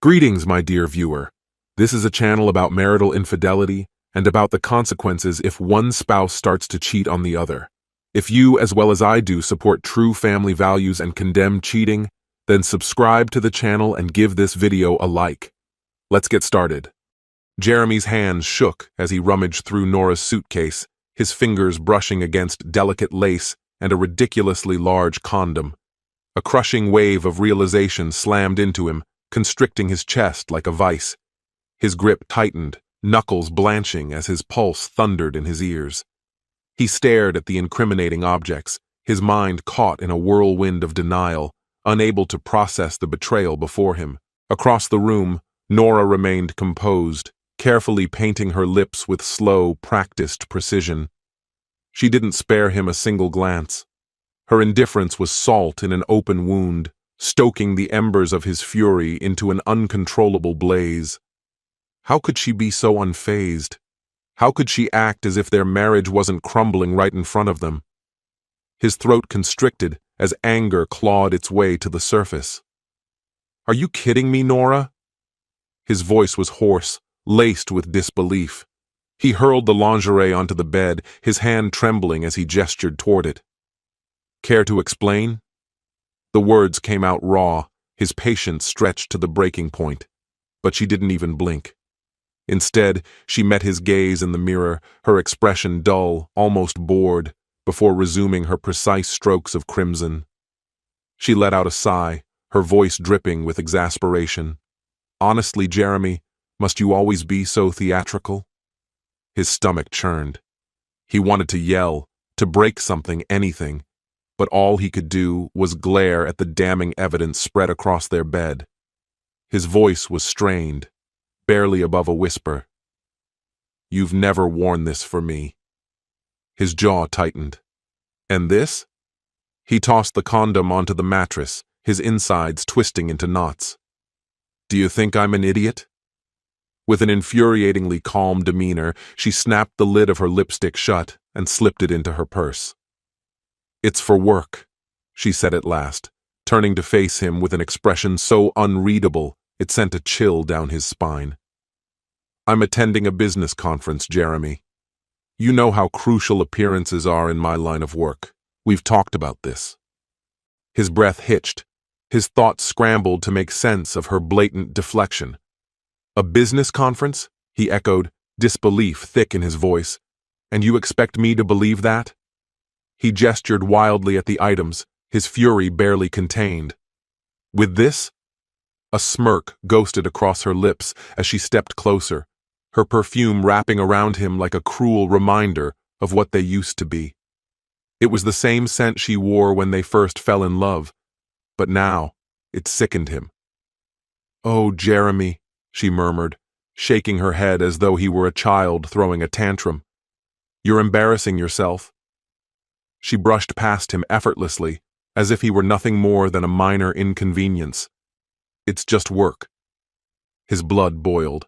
Greetings, my dear viewer. This is a channel about marital infidelity and about the consequences if one spouse starts to cheat on the other. If you, as well as I do, support true family values and condemn cheating, then subscribe to the channel and give this video a like. Let's get started. Jeremy's hands shook as he rummaged through Nora's suitcase, his fingers brushing against delicate lace and a ridiculously large condom. A crushing wave of realization slammed into him, constricting his chest like a vice. His grip tightened, knuckles blanching as his pulse thundered in his ears. He stared at the incriminating objects, his mind caught in a whirlwind of denial, unable to process the betrayal before him. Across the room, Nora remained composed, carefully painting her lips with slow, practiced precision. She didn't spare him a single glance. Her indifference was salt in an open wound, stoking the embers of his fury into an uncontrollable blaze. How could she be so unfazed? How could she act as if their marriage wasn't crumbling right in front of them? His throat constricted as anger clawed its way to the surface. "Are you kidding me, Nora?" His voice was hoarse, laced with disbelief. He hurled the lingerie onto the bed, his hand trembling as he gestured toward it. "Care to explain?" The words came out raw, his patience stretched to the breaking point, but she didn't even blink. Instead, she met his gaze in the mirror, her expression dull, almost bored, before resuming her precise strokes of crimson. She let out a sigh, her voice dripping with exasperation. "Honestly, Jeremy, must you always be so theatrical?" His stomach churned. He wanted to yell, to break something, anything, but all he could do was glare at the damning evidence spread across their bed. His voice was strained, barely above a whisper. "You've never worn this for me." His jaw tightened. "And this?" He tossed the condom onto the mattress, his insides twisting into knots. "Do you think I'm an idiot?" With an infuriatingly calm demeanor, she snapped the lid of her lipstick shut and slipped it into her purse. "It's for work," she said at last, turning to face him with an expression so unreadable it sent a chill down his spine. "I'm attending a business conference, Jeremy. You know how crucial appearances are in my line of work. We've talked about this." His breath hitched. His thoughts scrambled to make sense of her blatant deflection. "A business conference?" he echoed, disbelief thick in his voice. "And you expect me to believe that?" He gestured wildly at the items, his fury barely contained. "With this?" A smirk ghosted across her lips as she stepped closer, her perfume wrapping around him like a cruel reminder of what they used to be. It was the same scent she wore when they first fell in love, but now it sickened him. "Oh, Jeremy," she murmured, shaking her head as though he were a child throwing a tantrum. "You're embarrassing yourself." She brushed past him effortlessly, as if he were nothing more than a minor inconvenience. "It's just work." His blood boiled.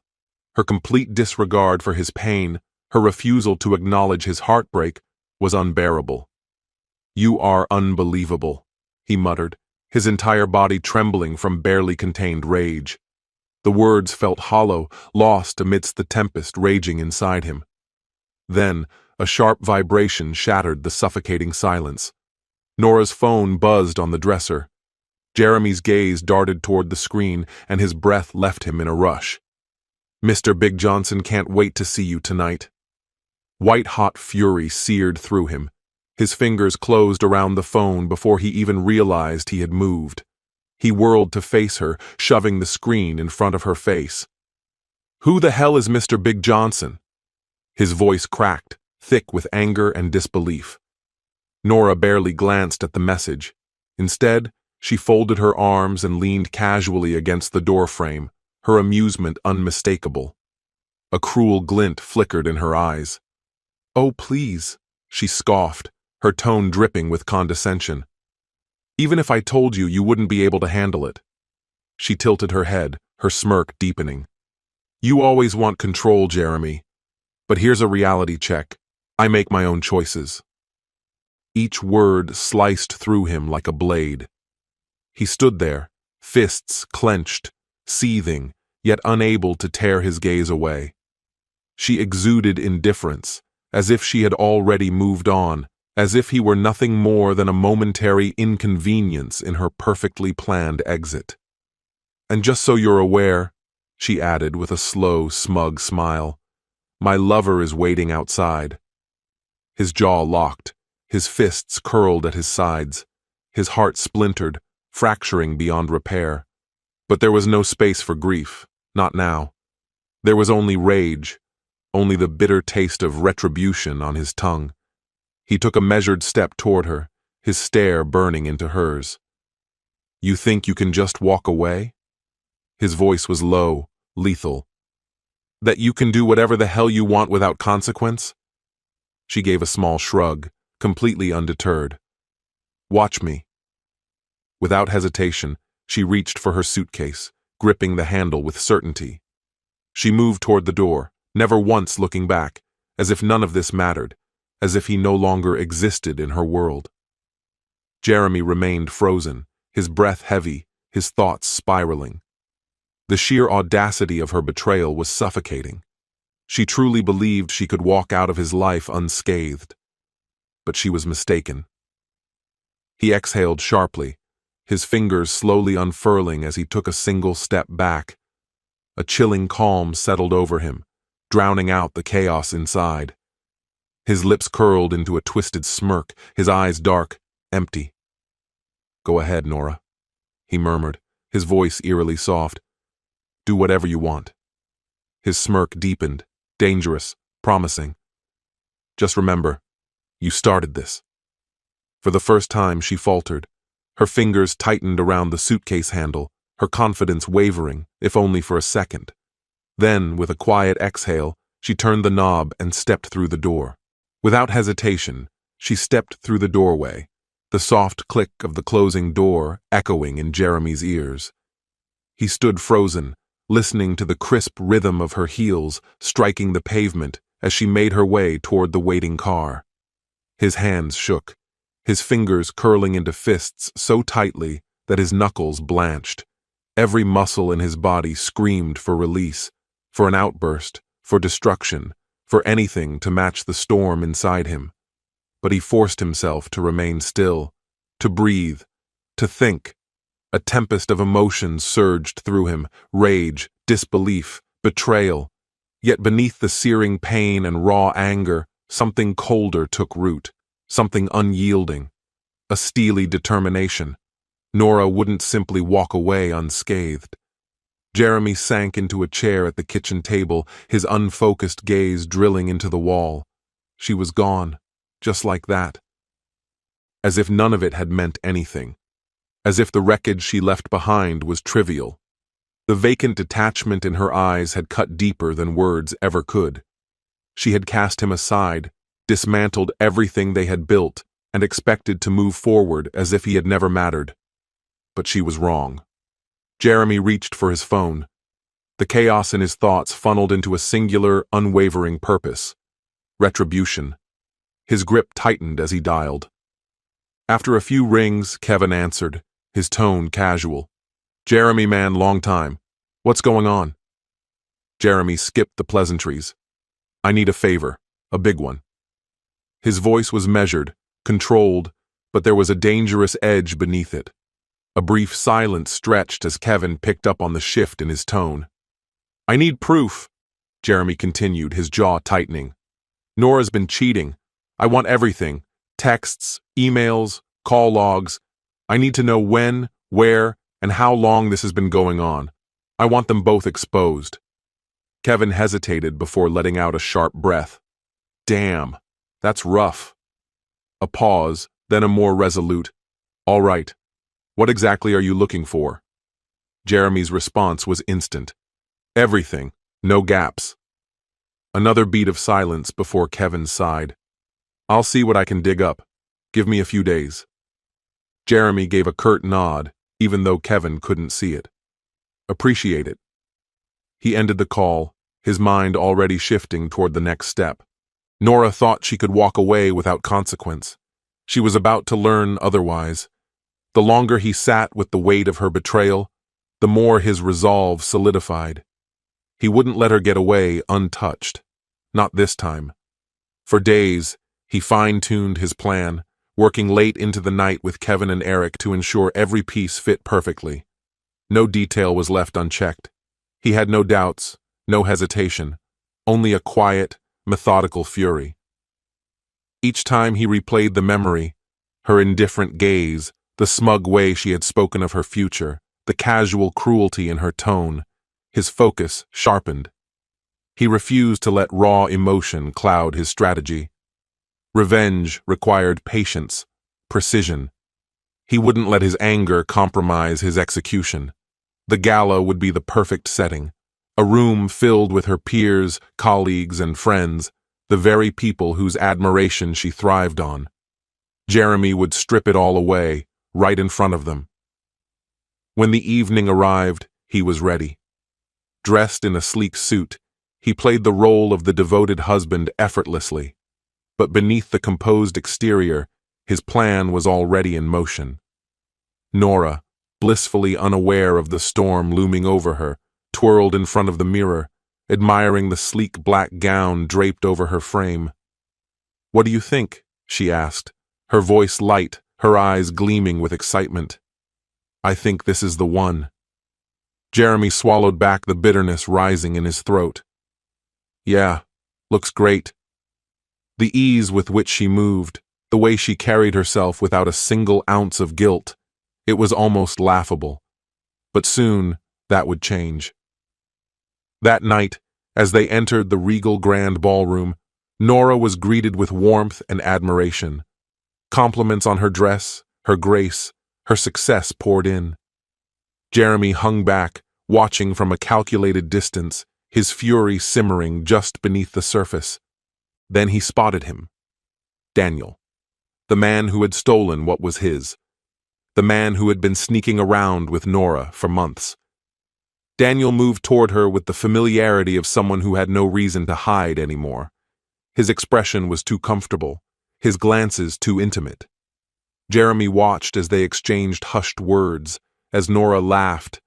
Her complete disregard for his pain, her refusal to acknowledge his heartbreak, was unbearable. "You are unbelievable," he muttered, his entire body trembling from barely contained rage. The words felt hollow, lost amidst the tempest raging inside him. Then, a sharp vibration shattered the suffocating silence. Nora's phone buzzed on the dresser. Jeremy's gaze darted toward the screen, and his breath left him in a rush. "Mr. Big Johnson can't wait to see you tonight." White-hot fury seared through him. His fingers closed around the phone before he even realized he had moved. He whirled to face her, shoving the screen in front of her face. "Who the hell is Mr. Big Johnson?" His voice cracked, thick with anger and disbelief. Nora barely glanced at the message. Instead, she folded her arms and leaned casually against the doorframe, her amusement unmistakable. A cruel glint flickered in her eyes. "Oh, please," she scoffed, her tone dripping with condescension. "Even if I told you, you wouldn't be able to handle it." She tilted her head, her smirk deepening. "You always want control, Jeremy. But here's a reality check. I make my own choices." Each word sliced through him like a blade. He stood there, fists clenched, seething, yet unable to tear his gaze away. She exuded indifference, as if she had already moved on, as if he were nothing more than a momentary inconvenience in her perfectly planned exit. "And just so you're aware," she added with a slow, smug smile, "my lover is waiting outside." His jaw locked, his fists curled at his sides, his heart splintered, fracturing beyond repair. But there was no space for grief, not now. There was only rage, only the bitter taste of retribution on his tongue. He took a measured step toward her, his stare burning into hers. "You think you can just walk away?" His voice was low, lethal. "That you can do whatever the hell you want without consequence?" She gave a small shrug, completely undeterred. "Watch me." Without hesitation, she reached for her suitcase, gripping the handle with certainty. She moved toward the door, never once looking back, as if none of this mattered, as if he no longer existed in her world. Jeremy remained frozen, his breath heavy, his thoughts spiraling. The sheer audacity of her betrayal was suffocating. She truly believed she could walk out of his life unscathed. But she was mistaken. He exhaled sharply, his fingers slowly unfurling as he took a single step back. A chilling calm settled over him, drowning out the chaos inside. His lips curled into a twisted smirk, his eyes dark, empty. "Go ahead, Nora," he murmured, his voice eerily soft. "Do whatever you want." His smirk deepened, dangerous, promising. "Just remember, you started this." For the first time, she faltered. Her fingers tightened around the suitcase handle, her confidence wavering, if only for a second. Then, with a quiet exhale, she turned the knob and stepped through the door. Without hesitation, she stepped through the doorway, the soft click of the closing door echoing in Jeremy's ears. He stood frozen, listening to the crisp rhythm of her heels striking the pavement as she made her way toward the waiting car. His hands shook, his fingers curling into fists so tightly that his knuckles blanched. Every muscle in his body screamed for release, for an outburst, for destruction, for anything to match the storm inside him. But he forced himself to remain still, to breathe, to think. A tempest of emotions surged through him, rage, disbelief, betrayal. Yet beneath the searing pain and raw anger, something colder took root, something unyielding, a steely determination. Nora wouldn't simply walk away unscathed. Jeremy sank into a chair at the kitchen table, his unfocused gaze drilling into the wall. She was gone, just like that. As if none of it had meant anything. As if the wreckage she left behind was trivial. The vacant detachment in her eyes had cut deeper than words ever could. She had cast him aside, dismantled everything they had built, and expected to move forward as if he had never mattered. But she was wrong. Jeremy reached for his phone. The chaos in his thoughts funneled into a singular, unwavering purpose: retribution. His grip tightened as he dialed. After a few rings, Kevin answered, his tone casual. "Jeremy, man, long time. What's going on?" Jeremy skipped the pleasantries. "I need a favor, a big one." His voice was measured, controlled, but there was a dangerous edge beneath it. A brief silence stretched as Kevin picked up on the shift in his tone. "I need proof," Jeremy continued, his jaw tightening. "Nora's been cheating. I want everything. Texts, emails, call logs. I need to know when, where, and how long this has been going on. I want them both exposed." Kevin hesitated before letting out a sharp breath. "Damn, that's rough." A pause, then a more resolute, "All right. What exactly are you looking for?" Jeremy's response was instant. "Everything, no gaps." Another beat of silence before Kevin sighed. "I'll see what I can dig up. Give me a few days." Jeremy gave a curt nod, even though Kevin couldn't see it. "Appreciate it." He ended the call, his mind already shifting toward the next step. Nora thought she could walk away without consequence. She was about to learn otherwise. The longer he sat with the weight of her betrayal, the more his resolve solidified. He wouldn't let her get away untouched. Not this time. For days, he fine-tuned his plan, working late into the night with Kevin and Eric to ensure every piece fit perfectly. No detail was left unchecked. He had no doubts, no hesitation, only a quiet, methodical fury. Each time he replayed the memory, her indifferent gaze, the smug way she had spoken of her future, the casual cruelty in her tone, his focus sharpened. He refused to let raw emotion cloud his strategy. Revenge required patience, precision. He wouldn't let his anger compromise his execution. The gala would be the perfect setting, a room filled with her peers, colleagues, and friends, the very people whose admiration she thrived on. Jeremy would strip it all away, right in front of them. When the evening arrived, he was ready. Dressed in a sleek suit, he played the role of the devoted husband effortlessly. But beneath the composed exterior, his plan was already in motion. Nora, blissfully unaware of the storm looming over her, twirled in front of the mirror, admiring the sleek black gown draped over her frame. "What do you think?" she asked, her voice light, her eyes gleaming with excitement. "I think this is the one." Jeremy swallowed back the bitterness rising in his throat. "Yeah, looks great." The ease with which she moved, the way she carried herself without a single ounce of guilt, it was almost laughable. But soon, that would change. That night, as they entered the regal grand ballroom, Nora was greeted with warmth and admiration. Compliments on her dress, her grace, her success poured in. Jeremy hung back, watching from a calculated distance, his fury simmering just beneath the surface. Then he spotted him. Daniel. The man who had stolen what was his. The man who had been sneaking around with Nora for months. Daniel moved toward her with the familiarity of someone who had no reason to hide anymore. His expression was too comfortable, his glances too intimate. Jeremy watched as they exchanged hushed words, as Nora laughed,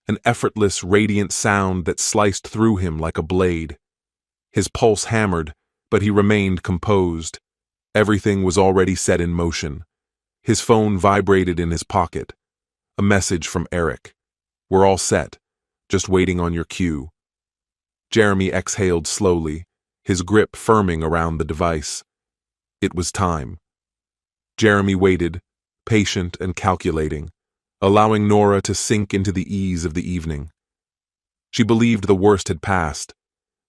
an effortless, radiant sound that sliced through him like a blade. His pulse hammered, but he remained composed. Everything was already set in motion. His phone vibrated in his pocket. A message from Eric. "We're all set, just waiting on your cue." Jeremy exhaled slowly, his grip firming around the device. It was time. Jeremy waited, patient and calculating, allowing Nora to sink into the ease of the evening. She believed the worst had passed,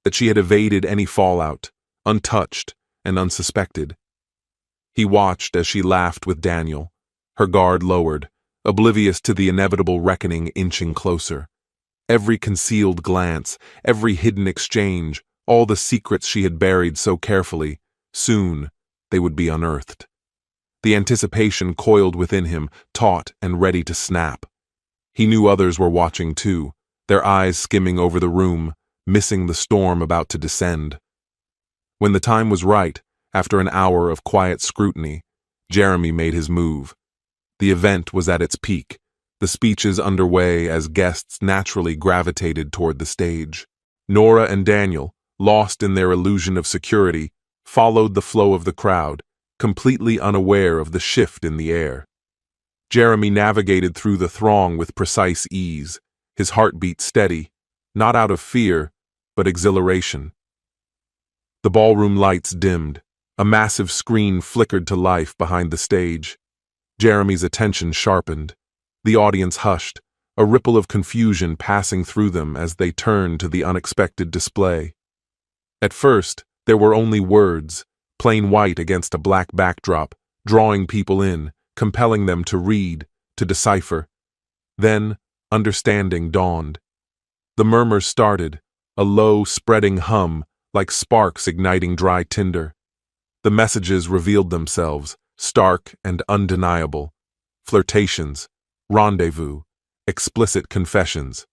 that she had evaded any fallout, untouched and unsuspected. He watched as she laughed with Daniel, her guard lowered, oblivious to the inevitable reckoning inching closer. Every concealed glance, every hidden exchange, all the secrets she had buried so carefully, soon they would be unearthed. The anticipation coiled within him, taut and ready to snap. He knew others were watching too, their eyes skimming over the room, missing the storm about to descend. When the time was right, after an hour of quiet scrutiny, Jeremy made his move. The event was at its peak, the speeches underway as guests naturally gravitated toward the stage. Nora and Daniel, lost in their illusion of security, followed the flow of the crowd, completely unaware of the shift in the air. Jeremy navigated through the throng with precise ease, his heartbeat steady, not out of fear, but exhilaration. The ballroom lights dimmed. A massive screen flickered to life behind the stage. Jeremy's attention sharpened. The audience hushed, a ripple of confusion passing through them as they turned to the unexpected display. At first, there were only words, plain white against a black backdrop, drawing people in, compelling them to read, to decipher. Then, understanding dawned. The murmurs started, a low, spreading hum, like sparks igniting dry tinder. The messages revealed themselves, stark and undeniable. Flirtations, rendezvous, explicit confessions.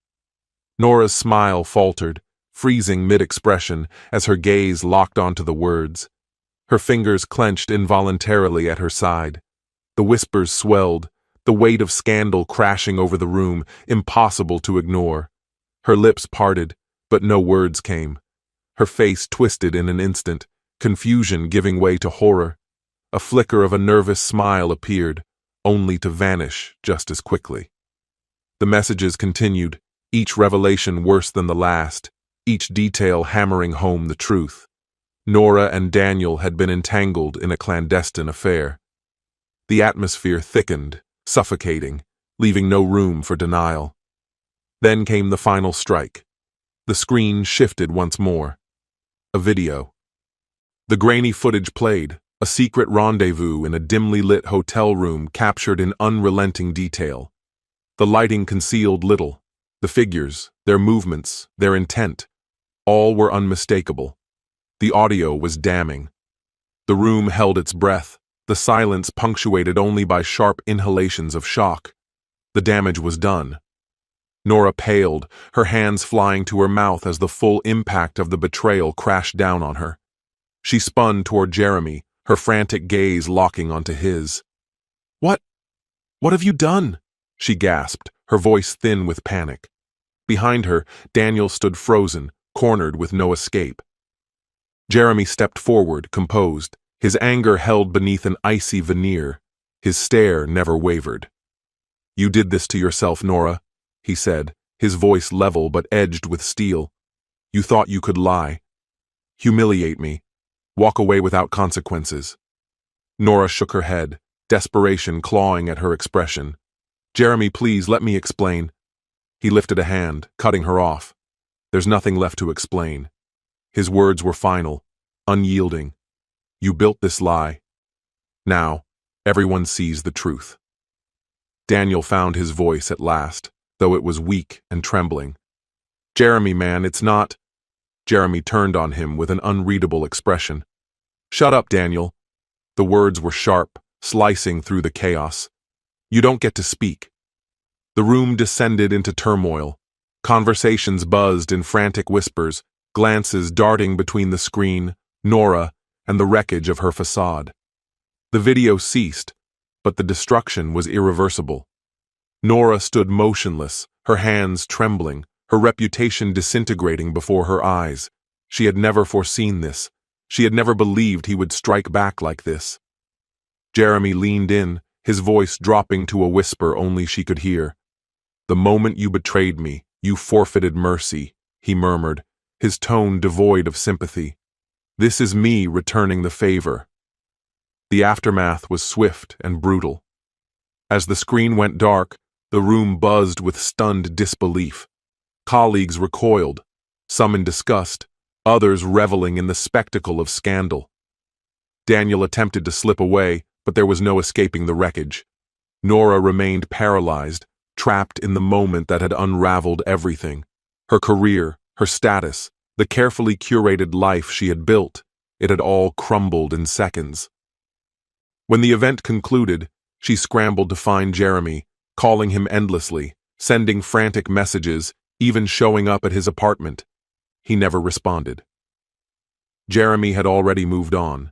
Nora's smile faltered, freezing mid-expression as her gaze locked onto the words. Her fingers clenched involuntarily at her side. The whispers swelled, the weight of scandal crashing over the room, impossible to ignore. Her lips parted, but no words came. Her face twisted in an instant, confusion giving way to horror. A flicker of a nervous smile appeared, only to vanish just as quickly. The messages continued, each revelation worse than the last, each detail hammering home the truth. Nora and Daniel had been entangled in a clandestine affair. The atmosphere thickened, suffocating, leaving no room for denial. Then came the final strike. The screen shifted once more. A video. The grainy footage played, a secret rendezvous in a dimly lit hotel room captured in unrelenting detail. The lighting concealed little. The figures, their movements, their intent, all were unmistakable. The audio was damning. The room held its breath, the silence punctuated only by sharp inhalations of shock. The damage was done. Nora paled, her hands flying to her mouth as the full impact of the betrayal crashed down on her. She spun toward Jeremy, her frantic gaze locking onto his. What have you done?" she gasped, her voice thin with panic. Behind her, Daniel stood frozen, cornered with no escape. Jeremy stepped forward, composed, his anger held beneath an icy veneer. His stare never wavered. "You did this to yourself, Nora," he said, his voice level but edged with steel. "You thought you could lie. Humiliate me. Walk away without consequences." Nora shook her head, desperation clawing at her expression. "Jeremy, please, let me explain." He lifted a hand, cutting her off. "There's nothing left to explain." His words were final, unyielding. "You built this lie. Now, everyone sees the truth." Daniel found his voice at last, though it was weak and trembling. "Jeremy, man, it's not—" Jeremy turned on him with an unreadable expression. "Shut up, Daniel." The words were sharp, slicing through the chaos. "You don't get to speak." The room descended into turmoil. Conversations buzzed in frantic whispers, glances darting between the screen, Nora, and the wreckage of her facade. The video ceased, but the destruction was irreversible. Nora stood motionless, her hands trembling, her reputation disintegrating before her eyes. She had never foreseen this. She had never believed he would strike back like this. Jeremy leaned in, his voice dropping to a whisper only she could hear. "The moment you betrayed me, you forfeited mercy," he murmured, his tone devoid of sympathy. "This is me returning the favor." The aftermath was swift and brutal. As the screen went dark, the room buzzed with stunned disbelief. Colleagues recoiled, some in disgust, others reveling in the spectacle of scandal. Daniel attempted to slip away, but there was no escaping the wreckage. Nora remained paralyzed, trapped in the moment that had unraveled everything. Her career, her status, the carefully curated life she had built, it had all crumbled in seconds. When the event concluded, she scrambled to find Jeremy, calling him endlessly, sending frantic messages, even showing up at his apartment. He never responded. Jeremy had already moved on.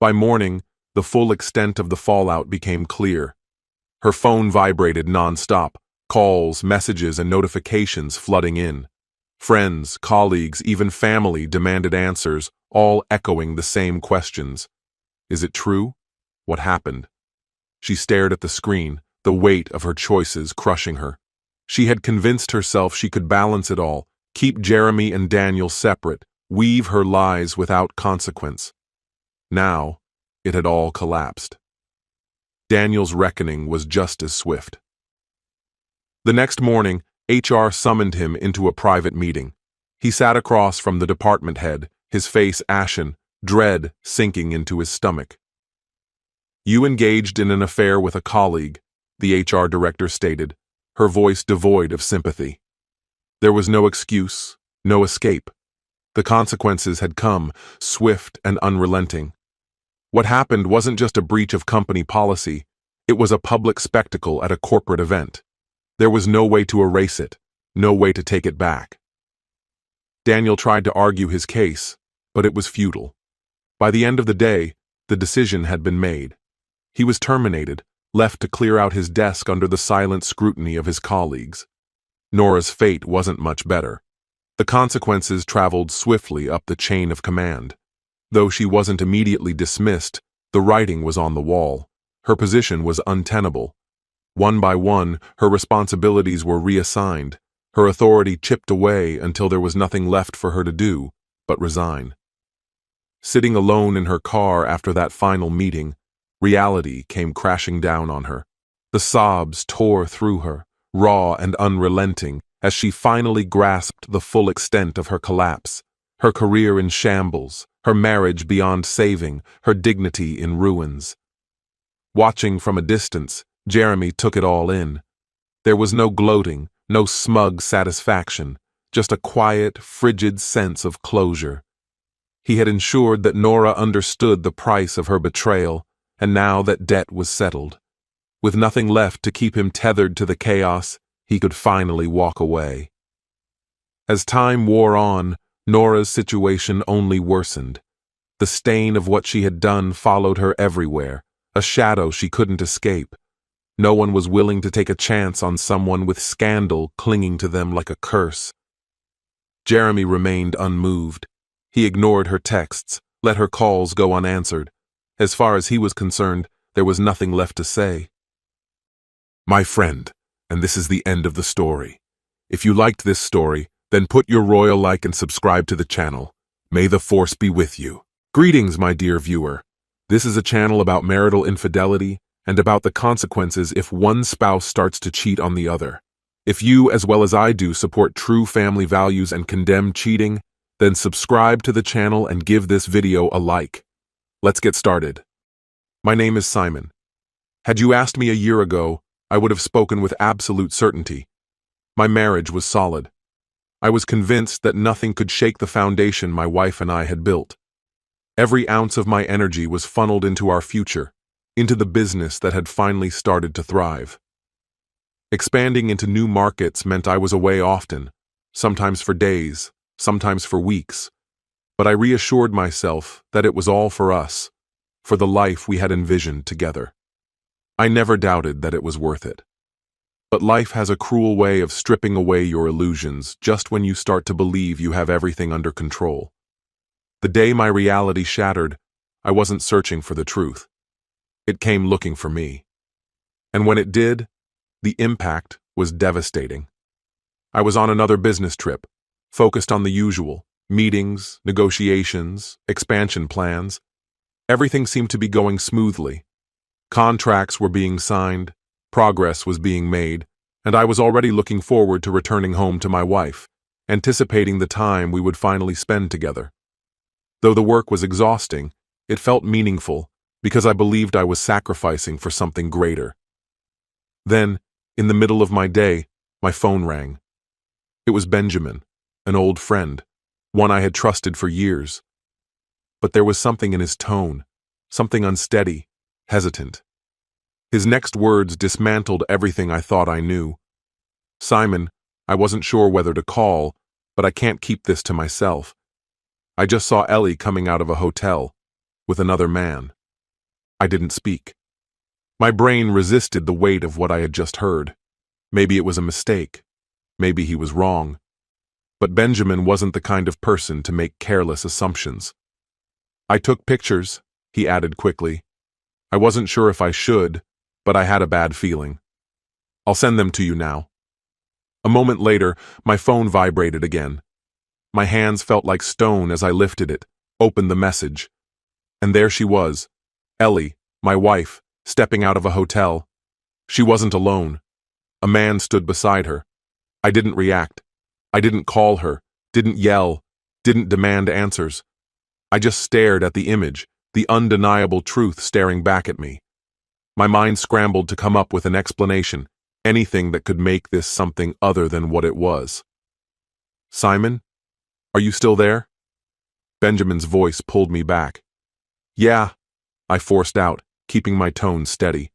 By morning, the full extent of the fallout became clear. Her phone vibrated non-stop, calls, messages, and notifications flooding in. Friends, colleagues, even family demanded answers, all echoing the same questions. Is it true? What happened? She stared at the screen, the weight of her choices crushing her. She had convinced herself she could balance it all, keep Jeremy and Daniel separate, weave her lies without consequence. Now, it had all collapsed. Daniel's reckoning was just as swift. The next morning, HR summoned him into a private meeting. He sat across from the department head, his face ashen, dread sinking into his stomach. "You engaged in an affair with a colleague," the HR director stated, her voice devoid of sympathy. There was no excuse, no escape. The consequences had come, swift and unrelenting. What happened wasn't just a breach of company policy, it was a public spectacle at a corporate event. There was no way to erase it, no way to take it back. Daniel tried to argue his case, but it was futile. By the end of the day, the decision had been made. He was terminated, left to clear out his desk under the silent scrutiny of his colleagues. Nora's fate wasn't much better. The consequences traveled swiftly up the chain of command. Though she wasn't immediately dismissed, the writing was on the wall. Her position was untenable. One by one, her responsibilities were reassigned. Her authority chipped away until there was nothing left for her to do but resign. Sitting alone in her car after that final meeting, reality came crashing down on her. The sobs tore through her, raw and unrelenting, as she finally grasped the full extent of her collapse. Her career in shambles, her marriage beyond saving, her dignity in ruins. Watching from a distance, Jeremy took it all in. There was no gloating, no smug satisfaction, just a quiet, frigid sense of closure. He had ensured that Nora understood the price of her betrayal, and now that debt was settled. With nothing left to keep him tethered to the chaos, he could finally walk away. As time wore on, Nora's situation only worsened. The stain of what she had done followed her everywhere, a shadow she couldn't escape. No one was willing to take a chance on someone with scandal clinging to them like a curse. Jeremy remained unmoved. He ignored her texts, let her calls go unanswered. As far as he was concerned, there was nothing left to say. My friend, and this is the end of the story. If you liked this story, then put your royal like and subscribe to the channel. May the force be with you. Greetings, my dear viewer. This is a channel about marital infidelity and about the consequences if one spouse starts to cheat on the other. If you, as well as I do, support true family values and condemn cheating, then subscribe to the channel and give this video a like. Let's get started. My name is Simon. Had you asked me a year ago, I would have spoken with absolute certainty. My marriage was solid. I was convinced that nothing could shake the foundation my wife and I had built. Every ounce of my energy was funneled into our future, into the business that had finally started to thrive. Expanding into new markets meant I was away often, sometimes for days, sometimes for weeks, but I reassured myself that it was all for us, for the life we had envisioned together. I never doubted that it was worth it. But life has a cruel way of stripping away your illusions just when you start to believe you have everything under control. The day my reality shattered, I wasn't searching for the truth. It came looking for me. And when it did, the impact was devastating. I was on another business trip, focused on the usual, meetings, negotiations, expansion plans. Everything seemed to be going smoothly. Contracts were being signed, progress was being made, and I was already looking forward to returning home to my wife, anticipating the time we would finally spend together. Though the work was exhausting, it felt meaningful because I believed I was sacrificing for something greater. Then, in the middle of my day, my phone rang. It was Benjamin, an old friend, one I had trusted for years. But there was something in his tone, something unsteady, hesitant. His next words dismantled everything I thought I knew. Simon, I wasn't sure whether to call, but I can't keep this to myself. I just saw Ellie coming out of a hotel, with another man. I didn't speak. My brain resisted the weight of what I had just heard. Maybe it was a mistake. Maybe he was wrong. But Benjamin wasn't the kind of person to make careless assumptions. I took pictures, he added quickly. I wasn't sure if I should, but I had a bad feeling. I'll send them to you now. A moment later, my phone vibrated again. My hands felt like stone as I lifted it, opened the message. And there she was, Ellie, my wife, stepping out of a hotel. She wasn't alone. A man stood beside her. I didn't react. I didn't call her, didn't yell, didn't demand answers. I just stared at the image, the undeniable truth staring back at me. My mind scrambled to come up with an explanation, anything that could make this something other than what it was. Simon? Are you still there? Benjamin's voice pulled me back. Yeah, I forced out, keeping my tone steady.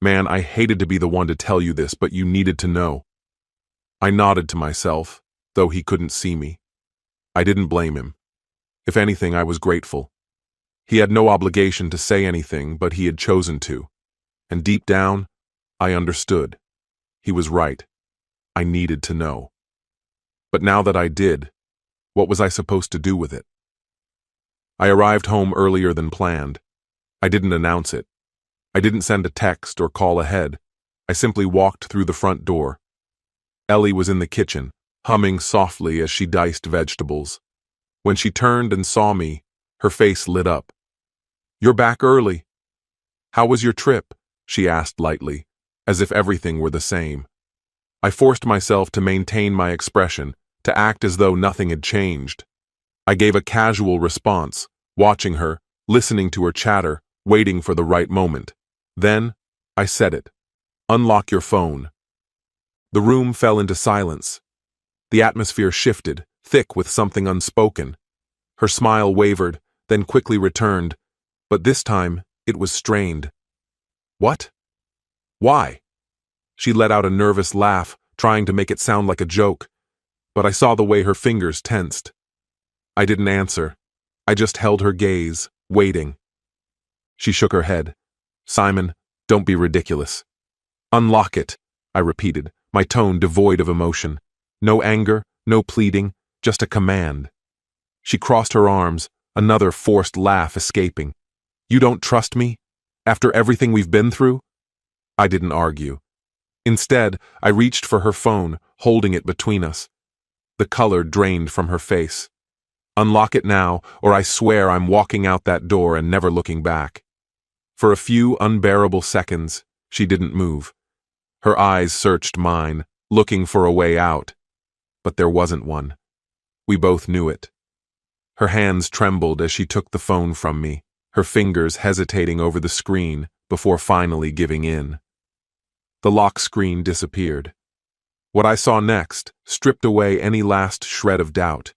Man, I hated to be the one to tell you this, but you needed to know. I nodded to myself, though he couldn't see me. I didn't blame him. If anything, I was grateful. He had no obligation to say anything, but he had chosen to. And deep down, I understood. He was right. I needed to know. But now that I did, what was I supposed to do with it? I arrived home earlier than planned. I didn't announce it. I didn't send a text or call ahead. I simply walked through the front door. Ellie was in the kitchen, humming softly as she diced vegetables. When she turned and saw me, her face lit up. "You're back early." "How was your trip?" she asked lightly, as if everything were the same. I forced myself to maintain my expression, to act as though nothing had changed. I gave a casual response, watching her, listening to her chatter, waiting for the right moment. Then, I said it. "Unlock your phone." The room fell into silence. The atmosphere shifted, thick with something unspoken. Her smile wavered, then quickly returned, but this time it was strained. "What? Why?" She let out a nervous laugh, trying to make it sound like a joke, but I saw the way her fingers tensed. I didn't answer. I just held her gaze, waiting. She shook her head. "Simon, don't be ridiculous." "Unlock it," I repeated, my tone devoid of emotion. No anger, no pleading, just a command. She crossed her arms, another forced laugh escaping. "You don't trust me? After everything we've been through?" I didn't argue. Instead, I reached for her phone, holding it between us. The color drained from her face. "Unlock it now, or I swear I'm walking out that door and never looking back." For a few unbearable seconds, she didn't move. Her eyes searched mine, looking for a way out. But there wasn't one. We both knew it. Her hands trembled as she took the phone from me, her fingers hesitating over the screen before finally giving in. The lock screen disappeared. What I saw next stripped away any last shred of doubt.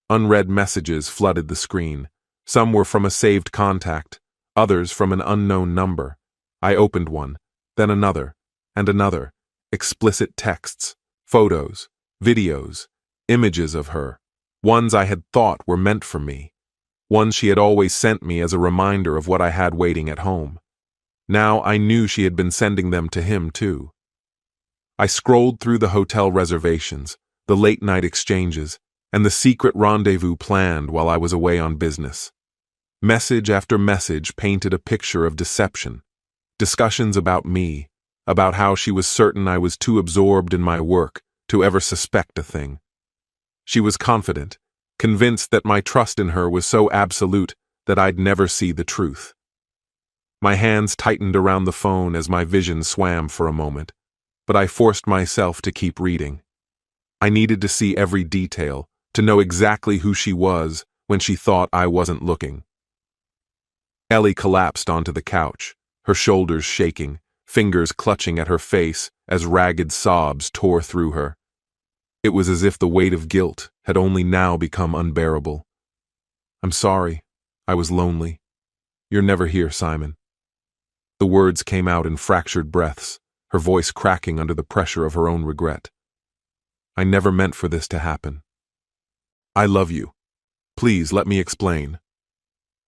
Unread messages flooded the screen. Some were from a saved contact, others from an unknown number. I opened one, then another, and another. Explicit texts, photos, videos, images of her. Ones I had thought were meant for me. Ones she had always sent me as a reminder of what I had waiting at home. Now I knew she had been sending them to him too. I scrolled through the hotel reservations, the late-night exchanges, and the secret rendezvous planned while I was away on business. Message after message painted a picture of deception. Discussions about me, about how she was certain I was too absorbed in my work to ever suspect a thing. She was confident, convinced that my trust in her was so absolute that I'd never see the truth. My hands tightened around the phone as my vision swam for a moment, but I forced myself to keep reading. I needed to see every detail, to know exactly who she was when she thought I wasn't looking. Ellie collapsed onto the couch, her shoulders shaking, fingers clutching at her face as ragged sobs tore through her. It was as if the weight of guilt had only now become unbearable. "I'm sorry. I was lonely. You're never here, Simon." The words came out in fractured breaths, her voice cracking under the pressure of her own regret. "I never meant for this to happen. I love you. Please let me explain."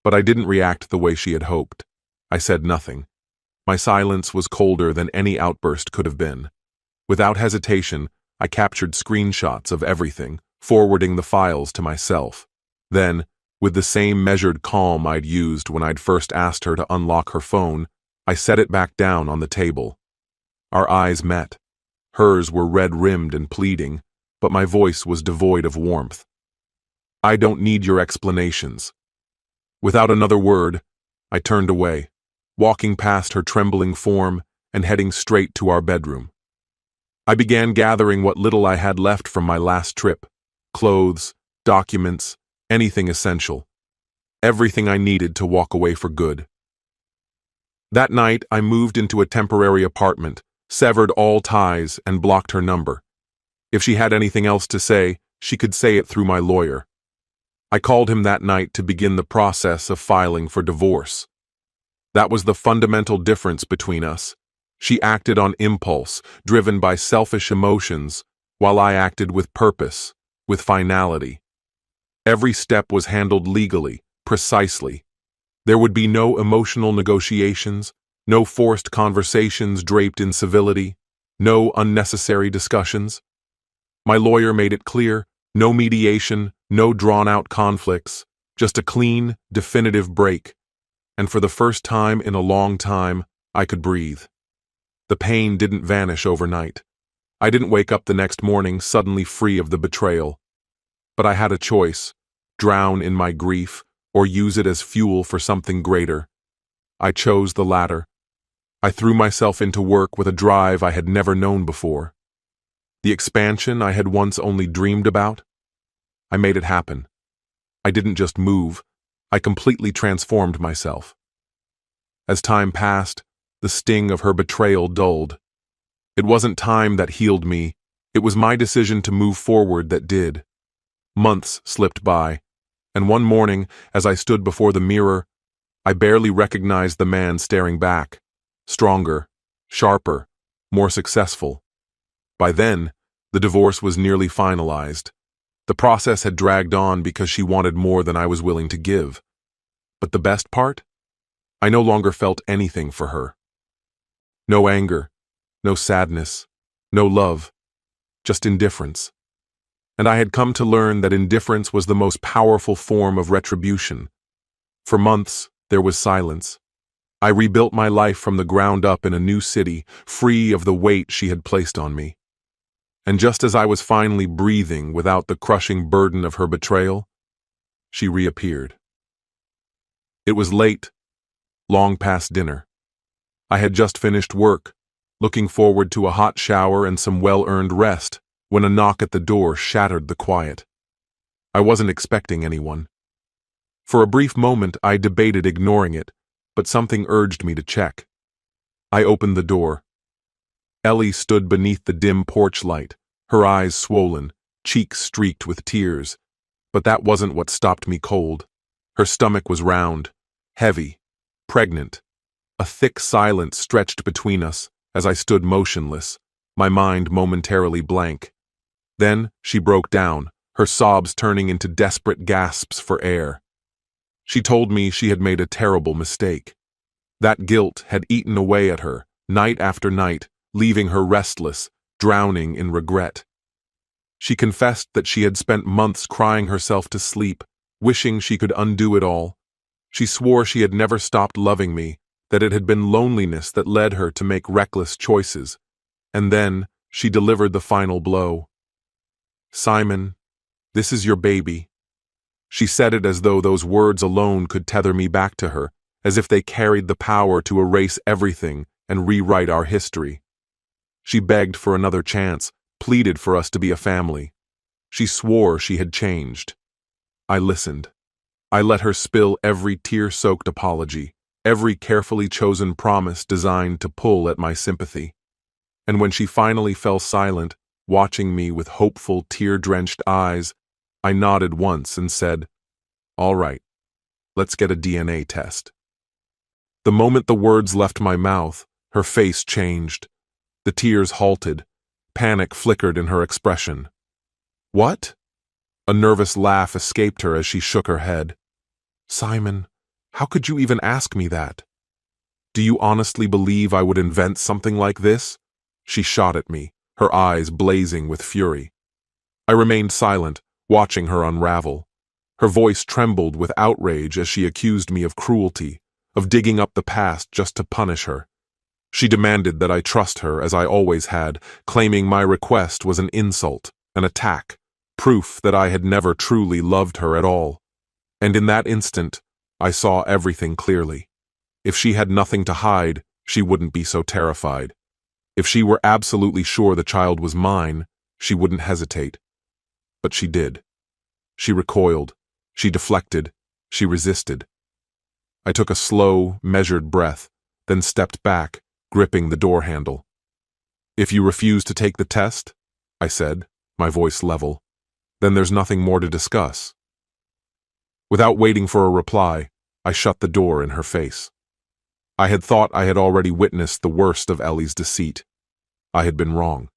But I didn't react the way she had hoped. I said nothing. My silence was colder than any outburst could have been. Without hesitation, I captured screenshots of everything, forwarding the files to myself. Then, with the same measured calm I'd used when I'd first asked her to unlock her phone, I set it back down on the table. Our eyes met. Hers were red-rimmed and pleading, but my voice was devoid of warmth. "I don't need your explanations." Without another word, I turned away, walking past her trembling form and heading straight to our bedroom. I began gathering what little I had left from my last trip: clothes, documents, anything essential. Everything I needed to walk away for good. That night, I moved into a temporary apartment, severed all ties, and blocked her number. If she had anything else to say, she could say it through my lawyer. I called him that night to begin the process of filing for divorce. That was the fundamental difference between us. She acted on impulse, driven by selfish emotions, while I acted with purpose, with finality. Every step was handled legally, precisely. There would be no emotional negotiations, No forced conversations draped in civility. No unnecessary discussions. My lawyer made it clear, no mediation, no drawn-out conflicts, just a clean, definitive break. And for the first time in a long time, I could breathe. The pain didn't vanish overnight. I didn't wake up the next morning suddenly free of the betrayal. But I had a choice: drown in my grief or use it as fuel for something greater. I chose the latter. I threw myself into work with a drive I had never known before. The expansion I had once only dreamed about, I made it happen. I didn't just move, I completely transformed myself. As time passed, the sting of her betrayal dulled. It wasn't time that healed me, it was my decision to move forward that did. Months slipped by, and one morning, as I stood before the mirror, I barely recognized the man staring back. Stronger, sharper, more successful. By then, the divorce was nearly finalized. The process had dragged on because she wanted more than I was willing to give. But the best part? I no longer felt anything for her. No anger, no sadness, no love, just indifference. And I had come to learn that indifference was the most powerful form of retribution. For months, there was silence. I rebuilt my life from the ground up in a new city, free of the weight she had placed on me. And just as I was finally breathing without the crushing burden of her betrayal, she reappeared. It was late, long past dinner. I had just finished work, looking forward to a hot shower and some well-earned rest, when a knock at the door shattered the quiet. I wasn't expecting anyone. For a brief moment, I debated ignoring it, but something urged me to check. I opened the door. Ellie stood beneath the dim porch light, her eyes swollen, cheeks streaked with tears. But that wasn't what stopped me cold. Her stomach was round, heavy, pregnant. A thick silence stretched between us as I stood motionless, my mind momentarily blank. Then she broke down, her sobs turning into desperate gasps for air. She told me she had made a terrible mistake. That guilt had eaten away at her, night after night, leaving her restless, drowning in regret. She confessed that she had spent months crying herself to sleep, wishing she could undo it all. She swore she had never stopped loving me, that it had been loneliness that led her to make reckless choices. And then she delivered the final blow. "Simon, this is your baby." She said it as though those words alone could tether me back to her, as if they carried the power to erase everything and rewrite our history. She begged for another chance, pleaded for us to be a family. She swore she had changed. I listened. I let her spill every tear-soaked apology, every carefully chosen promise designed to pull at my sympathy. And when she finally fell silent, watching me with hopeful, tear-drenched eyes, I nodded once and said, "All right, let's get a DNA test." The moment the words left my mouth, her face changed. The tears halted. Panic flickered in her expression. "What?" A nervous laugh escaped her as she shook her head. "Simon, how could you even ask me that? Do you honestly believe I would invent something like this?" She shot at me, her eyes blazing with fury. I remained silent, watching her unravel. Her voice trembled with outrage as she accused me of cruelty, of digging up the past just to punish her. She demanded that I trust her as I always had, claiming my request was an insult, an attack, proof that I had never truly loved her at all. And in that instant, I saw everything clearly. If she had nothing to hide, she wouldn't be so terrified. If she were absolutely sure the child was mine, she wouldn't hesitate. But she did. She recoiled. She deflected. She resisted. I took a slow, measured breath, then stepped back, gripping the door handle. "If you refuse to take the test," I said, my voice level, "then there's nothing more to discuss." Without waiting for a reply, I shut the door in her face. I had thought I had already witnessed the worst of Ellie's deceit. I had been wrong.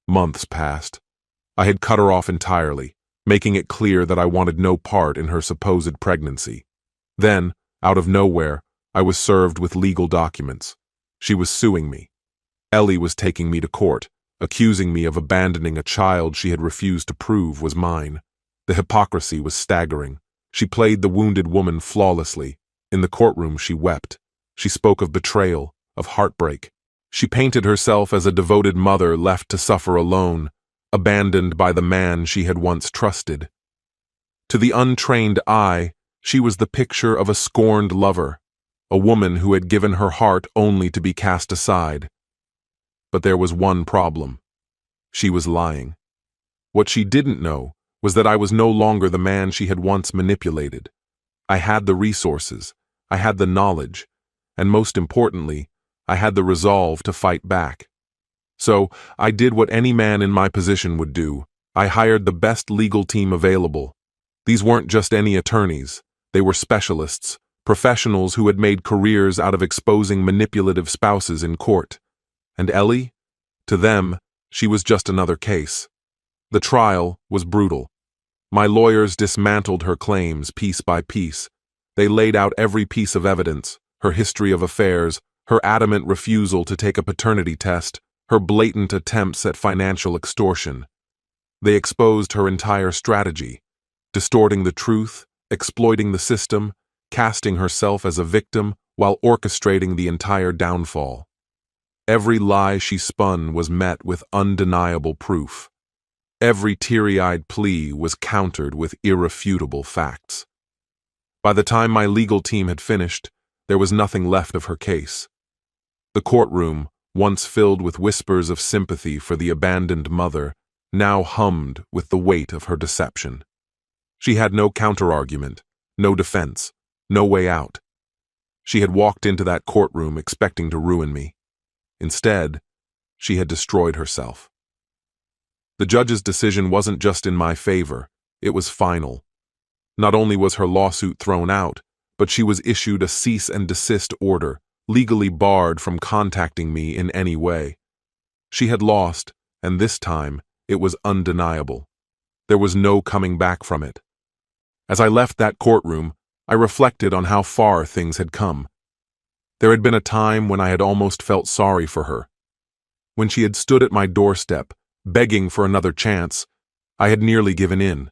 Months passed. I had cut her off entirely, making it clear that I wanted no part in her supposed pregnancy. Then, out of nowhere, I was served with legal documents. She was suing me. Ellie was taking me to court, accusing me of abandoning a child she had refused to prove was mine. The hypocrisy was staggering. She played the wounded woman flawlessly. In the courtroom, she wept. She spoke of betrayal, of heartbreak. She painted herself as a devoted mother left to suffer alone, abandoned by the man she had once trusted. To the untrained eye, she was the picture of a scorned lover, a woman who had given her heart only to be cast aside. But there was one problem. She was lying. What she didn't know was that I was no longer the man she had once manipulated. I had the resources, I had the knowledge, and most importantly, I had the resolve to fight back. So, I did what any man in my position would do. I hired the best legal team available. These weren't just any attorneys. They were specialists, professionals who had made careers out of exposing manipulative spouses in court. And Ellie? To them, she was just another case. The trial was brutal. My lawyers dismantled her claims piece by piece. They laid out every piece of evidence, her history of affairs, her adamant refusal to take a paternity test, her blatant attempts at financial extortion. They exposed her entire strategy, distorting the truth, exploiting the system, casting herself as a victim while orchestrating the entire downfall. Every lie she spun was met with undeniable proof. Every teary-eyed plea was countered with irrefutable facts. By the time my legal team had finished, there was nothing left of her case. The courtroom, once filled with whispers of sympathy for the abandoned mother, now hummed with the weight of her deception. She had no counterargument, no defense, no way out. She had walked into that courtroom expecting to ruin me. Instead, she had destroyed herself. The judge's decision wasn't just in my favor, it was final. Not only was her lawsuit thrown out, but she was issued a cease and desist order, legally barred from contacting me in any way. She had lost, and this time, it was undeniable. There was no coming back from it. As I left that courtroom, I reflected on how far things had come. There had been a time when I had almost felt sorry for her. When she had stood at my doorstep, begging for another chance, I had nearly given in.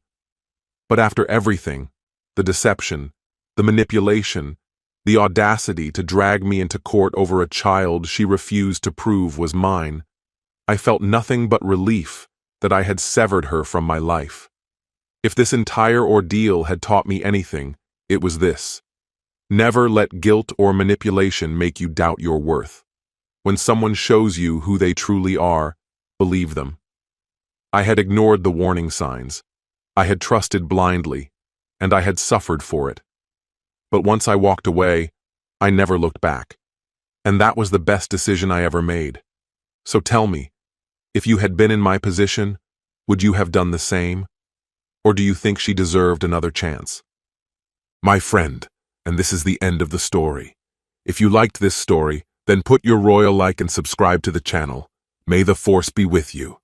But after everything, the deception, the manipulation, the audacity to drag me into court over a child she refused to prove was mine, I felt nothing but relief that I had severed her from my life. If this entire ordeal had taught me anything, it was this. Never let guilt or manipulation make you doubt your worth. When someone shows you who they truly are, believe them. I had ignored the warning signs. I had trusted blindly, and I had suffered for it. But once I walked away, I never looked back. And that was the best decision I ever made. So tell me, if you had been in my position, would you have done the same? Or do you think she deserved another chance? My friend, and this is the end of the story. If you liked this story, then put your royal like and subscribe to the channel. May the force be with you.